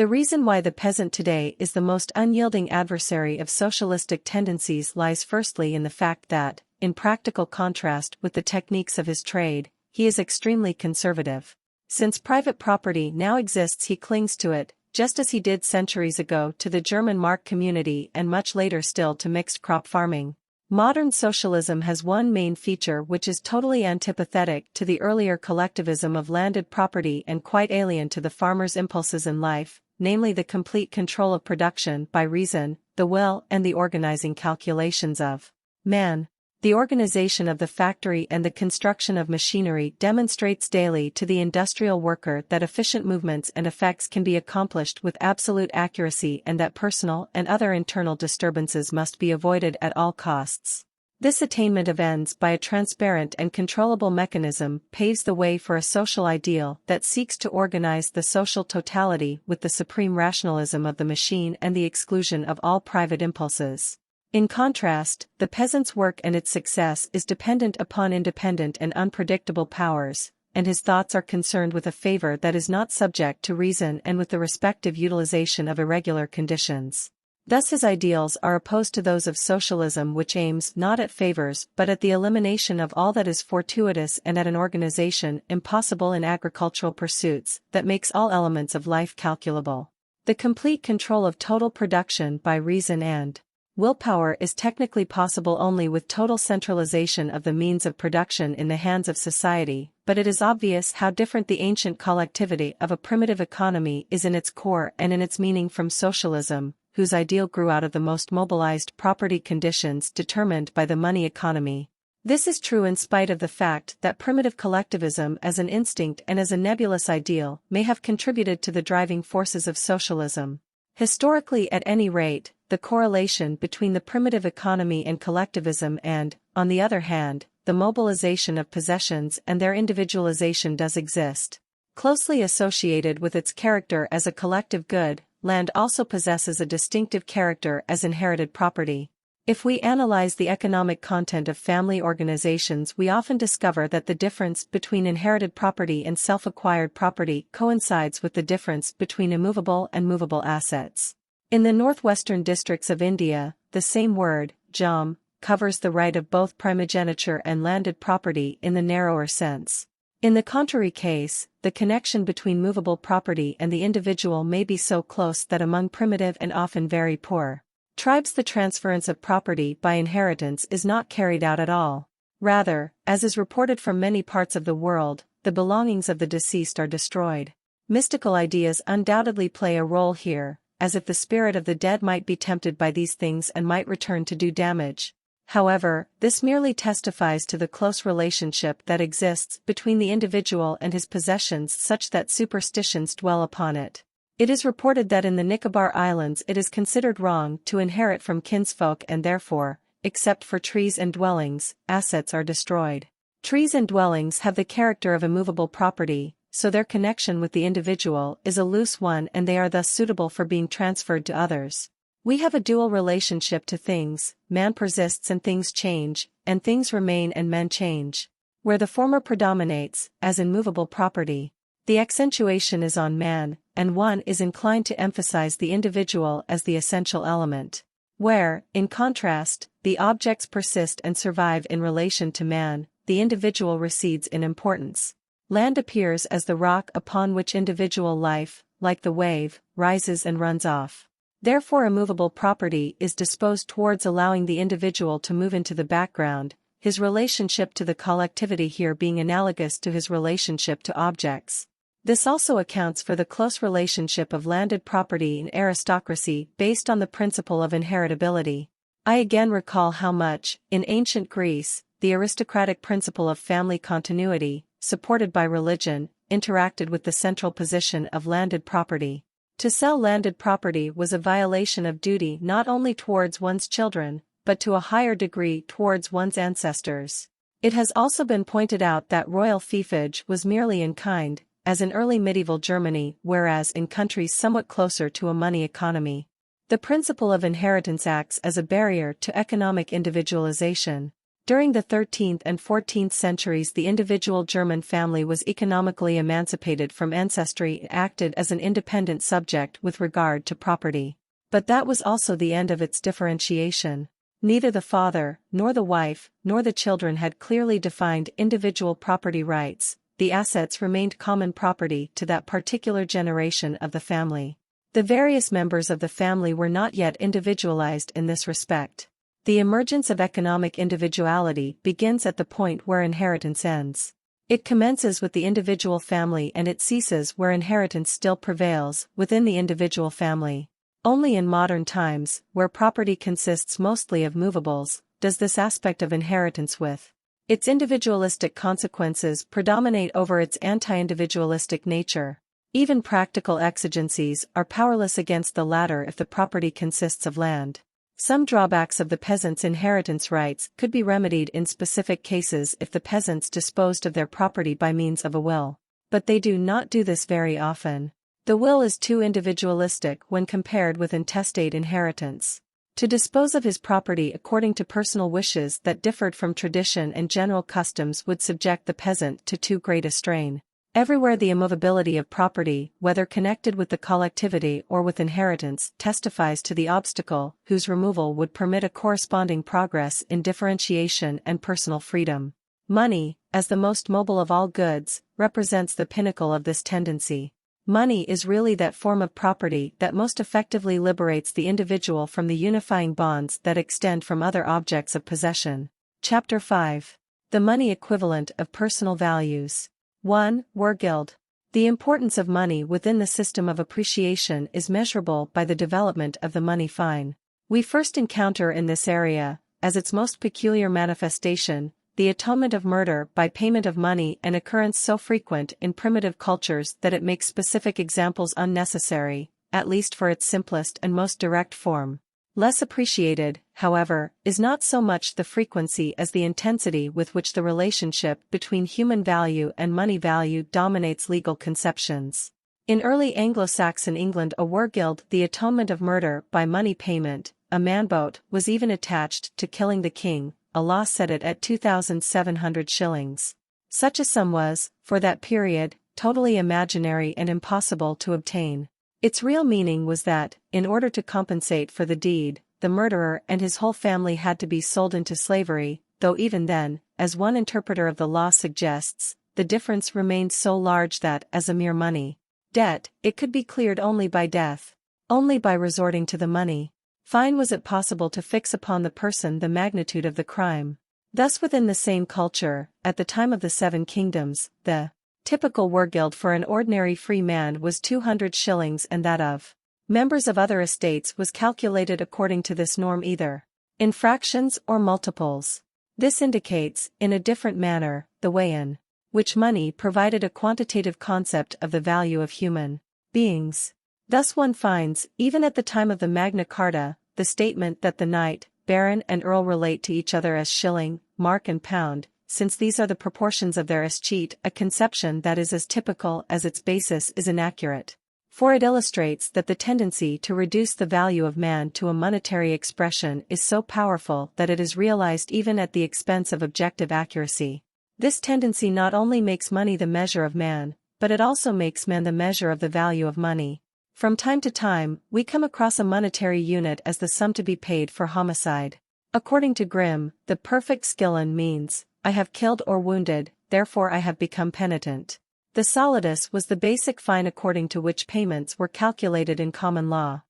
The reason why the peasant today is the most unyielding adversary of socialistic tendencies lies firstly in the fact that, in practical contrast with the techniques of his trade, he is extremely conservative. Since private property now exists, he clings to it, just as he did centuries ago to the German mark community and much later still to mixed crop farming. Modern socialism has one main feature which is totally antipathetic to the earlier collectivism of landed property and quite alien to the farmer's impulses in life, namely the complete control of production by reason, the will and the organizing calculations of man. The organization of the factory and the construction of machinery demonstrates daily to the industrial worker that efficient movements and effects can be accomplished with absolute accuracy and that personal and other internal disturbances must be avoided at all costs. This attainment of ends by a transparent and controllable mechanism paves the way for a social ideal that seeks to organize the social totality with the supreme rationalism of the machine and the exclusion of all private impulses. In contrast, the peasant's work and its success is dependent upon independent and unpredictable powers, and his thoughts are concerned with a favor that is not subject to reason and with the respective utilization of irregular conditions. Thus his ideals are opposed to those of socialism, which aims not at favors but at the elimination of all that is fortuitous and at an organization impossible in agricultural pursuits that makes all elements of life calculable. The complete control of total production by reason and willpower is technically possible only with total centralization of the means of production in the hands of society, but it is obvious how different the ancient collectivity of a primitive economy is in its core and in its meaning from socialism, whose ideal grew out of the most mobilized property conditions determined by the money economy. This is true in spite of the fact that primitive collectivism as an instinct and as a nebulous ideal may have contributed to the driving forces of socialism. Historically, at any rate, the correlation between the primitive economy and collectivism and, on the other hand, the mobilization of possessions and their individualization does exist. Closely associated with its character as a collective good, land also possesses a distinctive character as inherited property. If we analyze the economic content of family organizations, we often discover that the difference between inherited property and self-acquired property coincides with the difference between immovable and movable assets. In the northwestern districts of India, the same word, jam, covers the right of both primogeniture and landed property in the narrower sense. In the contrary case, the connection between movable property and the individual may be so close that among primitive and often very poor tribes the transference of property by inheritance is not carried out at all. Rather, as is reported from many parts of the world, the belongings of the deceased are destroyed. Mystical ideas undoubtedly play a role here, as if the spirit of the dead might be tempted by these things and might return to do damage. However, this merely testifies to the close relationship that exists between the individual and his possessions such that superstitions dwell upon it. It is reported that in the Nicobar Islands it is considered wrong to inherit from kinsfolk and therefore, except for trees and dwellings, assets are destroyed. Trees and dwellings have the character of immovable property, so their connection with the individual is a loose one and they are thus suitable for being transferred to others. We have a dual relationship to things, man persists and things change, and things remain and men change. Where the former predominates, as in movable property, the accentuation is on man, and one is inclined to emphasize the individual as the essential element. Where, in contrast, the objects persist and survive in relation to man, the individual recedes in importance. Land appears as the rock upon which individual life, like the wave, rises and runs off. Therefore immovable property is disposed towards allowing the individual to move into the background, his relationship to the collectivity here being analogous to his relationship to objects. This also accounts for the close relationship of landed property and aristocracy based on the principle of inheritability. I again recall how much, in ancient Greece, the aristocratic principle of family continuity, supported by religion, interacted with the central position of landed property. To sell landed property was a violation of duty not only towards one's children, but to a higher degree towards one's ancestors. It has also been pointed out that royal fiefage was merely in kind, as in early medieval Germany, whereas in countries somewhat closer to a money economy, the principle of inheritance acts as a barrier to economic individualization. During the 13th and 14th centuries, the individual German family was economically emancipated from ancestry and acted as an independent subject with regard to property. But that was also the end of its differentiation. Neither the father, nor the wife, nor the children had clearly defined individual property rights. The assets remained common property to that particular generation of the family. The various members of the family were not yet individualized in this respect. The emergence of economic individuality begins at the point where inheritance ends. It commences with the individual family and it ceases where inheritance still prevails within the individual family. Only in modern times, where property consists mostly of movables, does this aspect of inheritance with its individualistic consequences predominate over its anti-individualistic nature. Even practical exigencies are powerless against the latter if the property consists of land. Some drawbacks of the peasants' inheritance rights could be remedied in specific cases if the peasants disposed of their property by means of a will. But they do not do this very often. The will is too individualistic when compared with intestate inheritance. To dispose of his property according to personal wishes that differed from tradition and general customs would subject the peasant to too great a strain. Everywhere the immovability of property, whether connected with the collectivity or with inheritance, testifies to the obstacle whose removal would permit a corresponding progress in differentiation and personal freedom. Money, as the most mobile of all goods, represents the pinnacle of this tendency. Money is really that form of property that most effectively liberates the individual from the unifying bonds that extend from other objects of possession. Chapter 5. The money equivalent of personal values. 1. Wergeld. The importance of money within the system of appreciation is measurable by the development of the money fine. We first encounter in this area, as its most peculiar manifestation, the atonement of murder by payment of money, an occurrence so frequent in primitive cultures that it makes specific examples unnecessary, at least for its simplest and most direct form. Less appreciated, however, is not so much the frequency as the intensity with which the relationship between human value and money value dominates legal conceptions. In early Anglo-Saxon England, a wergild, the atonement of murder by money payment, a manbote, was even attached to killing the king. A law set it at 2,700 shillings. Such a sum was, for that period, totally imaginary and impossible to obtain. Its real meaning was that, in order to compensate for the deed, the murderer and his whole family had to be sold into slavery, though even then, as one interpreter of the law suggests, the difference remained so large that, as a mere money debt, it could be cleared only by death. Only by resorting to the money fine was it possible to fix upon the person the magnitude of the crime. Thus within the same culture, at the time of the Seven Kingdoms, the typical wergild for an ordinary free man was 200 shillings and that of members of other estates was calculated according to this norm either in fractions or multiples. This indicates, in a different manner, the way in which money provided a quantitative concept of the value of human beings. Thus one finds, even at the time of the Magna Carta, the statement that the knight, baron and earl relate to each other as shilling, mark and pound, since these are the proportions of their escheat, a conception that is as typical as its basis is inaccurate. For it illustrates that the tendency to reduce the value of man to a monetary expression is so powerful that it is realized even at the expense of objective accuracy. This tendency not only makes money the measure of man, but it also makes man the measure of the value of money. From time to time, we come across a monetary unit as the sum to be paid for homicide. According to Grimm, the perfect skillan means, I have killed or wounded, therefore I have become penitent. The solidus was the basic fine according to which payments were calculated in common law.